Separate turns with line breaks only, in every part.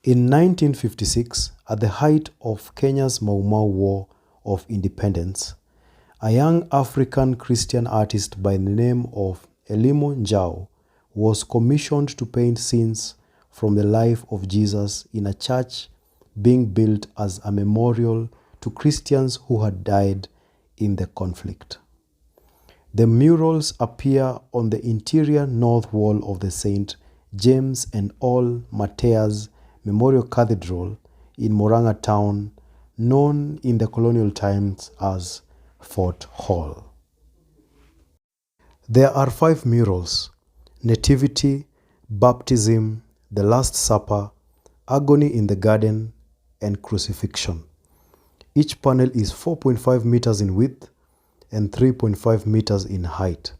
In 1956, at the height of Kenya's Mau Mau War of Independence, a young African Christian artist by the name of Elimo Njau was commissioned to paint scenes from the life of Jesus in a church being built as a memorial to Christians who had died in the conflict. The murals appear on the interior north wall of the St. James and All Mateus Memorial Cathedral in Murang'a town, known in the colonial times as Fort Hall. There are 5 murals: Nativity, Baptism, The Last Supper, Agony in the Garden, and Crucifixion. Each panel is 4.5 meters in width and 3.5 meters in height,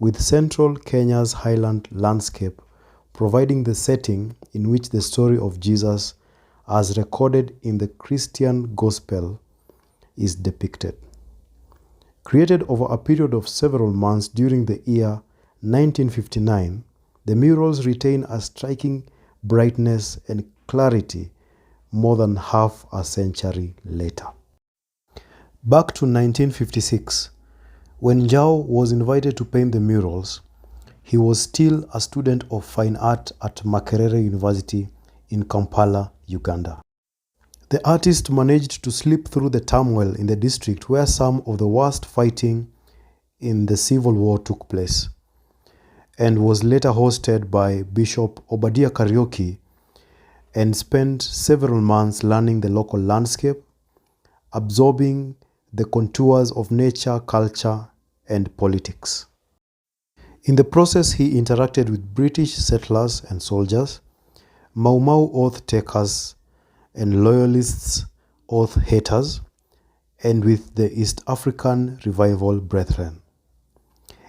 with central Kenya's highland landscape providing the setting in which the story of Jesus, as recorded in the Christian Gospel, is depicted. Created over a period of several months during the year 1959, the murals retain a striking brightness and clarity more than half a century later. Back to 1956, when Njau was invited to paint the murals, he was still a student of fine art at Makerere University in Kampala, Uganda. The artist managed to slip through the turmoil in the district where some of the worst fighting in the Civil War took place, and was later hosted by Bishop Obadiah Kariuki, and spent several months learning the local landscape, absorbing the contours of nature, culture, and politics. In the process, he interacted with British settlers and soldiers, Mau Mau oath takers and loyalists, oath haters, and with the East African Revival Brethren.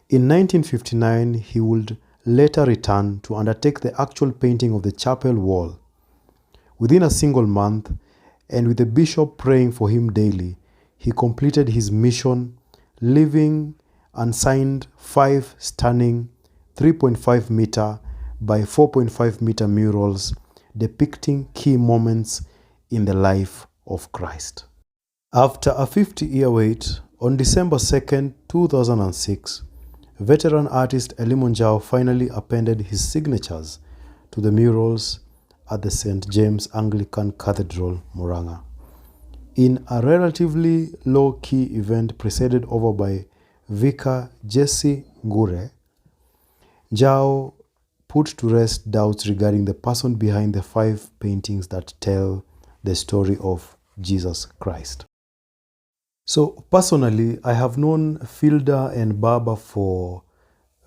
In 1959, he would later return to undertake the actual painting of the chapel wall. Within a single month, and with the bishop praying for him daily, he completed his mission, leaving unsigned 5 stunning 3.5 meter by 4.5 meter murals depicting key moments in the life of Christ. After a 50-year wait, on December 2nd, 2006, veteran artist Elimo Njau finally appended his signatures to the murals at the St. James Anglican Cathedral, Murang'a. In a relatively low-key event presided over by Vicar Jesse Ngure, Njau put to rest doubts regarding the person behind the 5 paintings that tell the story of Jesus Christ. So personally, I have known Filda and Baba for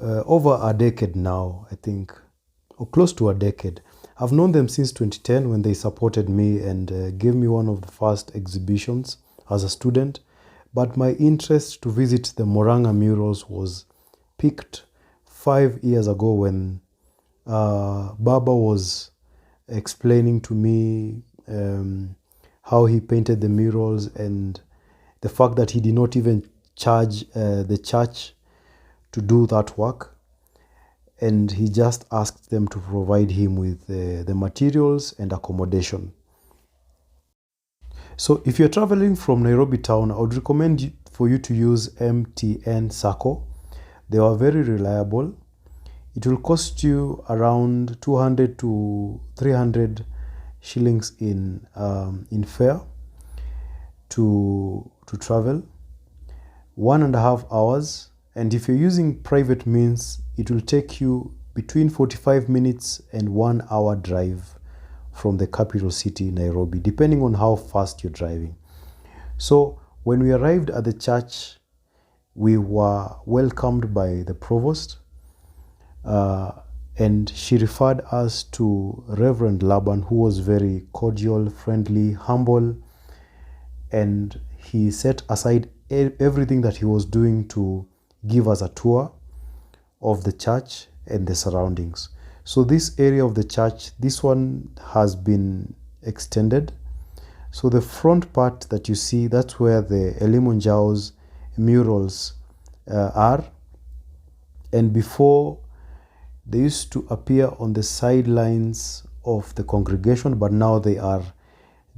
over a decade now, I think, or close to a decade. I've known them since 2010 when they supported me and gave me one of the first exhibitions as a student. But my interest to visit the Murang'a Murals was piqued 5 years ago when Baba was explaining to me how he painted the murals and the fact that he did not even charge the church to do that work. And he just asked them to provide him with the materials and accommodation. So if you're traveling from Nairobi town, I would recommend for you to use MTN Sacco. They are very reliable. It will cost you around 200 to 300 shillings in fare to travel, 1.5 hours. And if you're using private means, it will take you between 45 minutes and 1 hour drive from the capital city, Nairobi, depending on how fast you're driving. So when we arrived at the church, we were welcomed by the provost, and she referred us to Reverend Laban, who was very cordial, friendly, humble, and he set aside everything that he was doing to give us a tour of the church and the surroundings. So this area of the church, this one has been extended. So the front part that you see, that's where the Elimo Njau's murals are. And before, they used to appear on the sidelines of the congregation, but now they are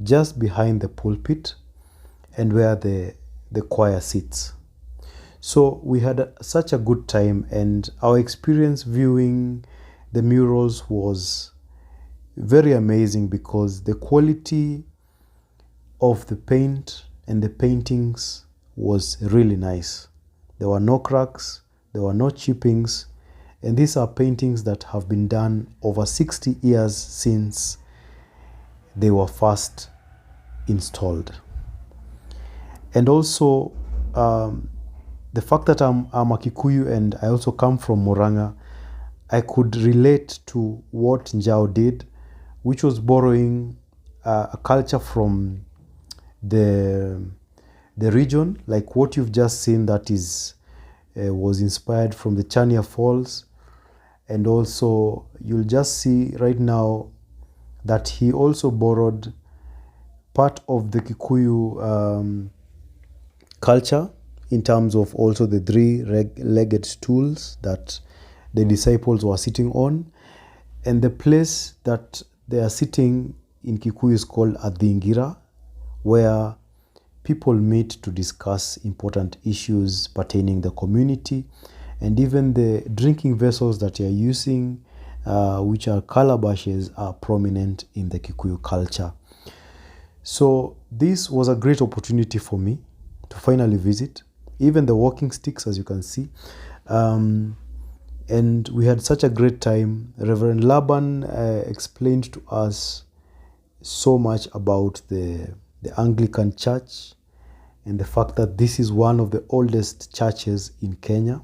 just behind the pulpit and where the choir sits. So we had such a good time, and our experience viewing the murals was very amazing because the quality of the paint and the paintings was really nice. There were no cracks, there were no chippings, and these are paintings that have been done over 60 years since they were first installed. And also the fact that I'm a Kikuyu and I also come from Murang'a, I could relate to what Njau did, which was borrowing a culture from the region, like what you've just seen, that is was inspired from the Chania Falls. And also you'll just see right now that he also borrowed part of the Kikuyu culture in terms of also the three-legged stools that the disciples were sitting on. And the place that they are sitting in Kikuyu is called Adhingira, where people meet to discuss important issues pertaining the community. And even the drinking vessels that they are using, which are calabashes, are prominent in the Kikuyu culture. So this was a great opportunity for me to finally visit. Even the walking sticks, as you can see. And we had such a great time. Reverend Laban explained to us so much about the Anglican Church and the fact that this is one of the oldest churches in Kenya.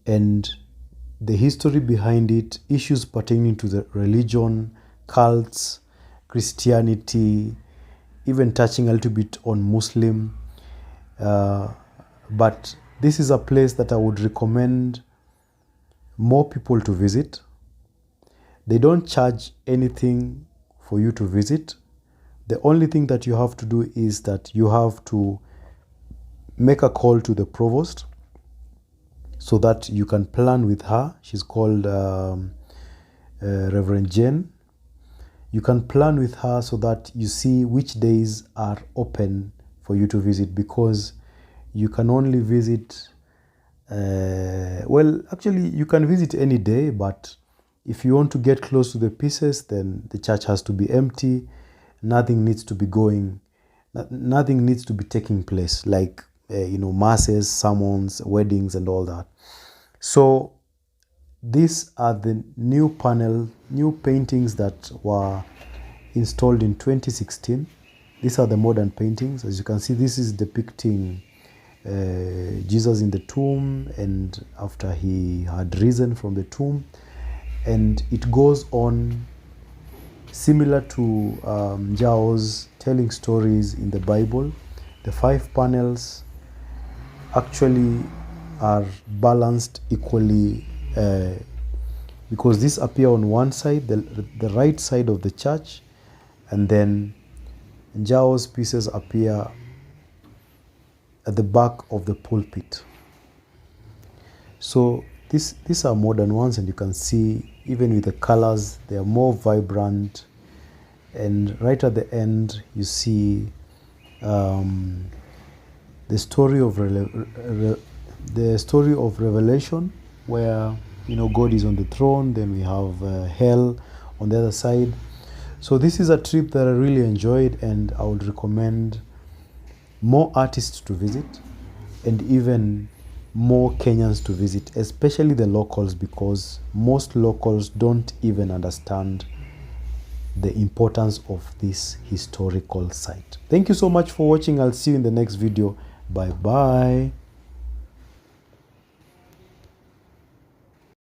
And the history behind it, issues pertaining to the religion, cults, Christianity, even touching a little bit on Muslim. But this is a place that I would recommend more people to visit. They don't charge anything for you to visit. The only thing that you have to do is that you have to make a call to the provost so that you can plan with her. She's called Reverend Jane. You can plan with her so that you see which days are open for you to visit, because you can only visit, well, actually you can visit any day, but if you want to get close to the pieces, then the church has to be empty. Nothing needs to be nothing needs to be taking place, like masses, sermons, weddings, and all that. So these are the new paintings that were installed in 2016. These are the modern paintings. As you can see, this is depicting Jesus in the tomb and after he had risen from the tomb. And it goes on similar to Njau's telling stories in the Bible. The 5 panels actually are balanced equally because these appear on one side, the right side of the church, and then Njau's pieces appear at the back of the pulpit. So these are modern ones, and you can see even with the colors, they are more vibrant. And right at the end, you see the story of Revelation, where God is on the throne. Then we have hell on the other side. So this is a trip that I really enjoyed, and I would recommend more artists to visit, and even more Kenyans to visit, especially the locals, because most locals don't even understand the importance of this historical site. Thank you so much for watching. I'll see you in the next video. Bye bye.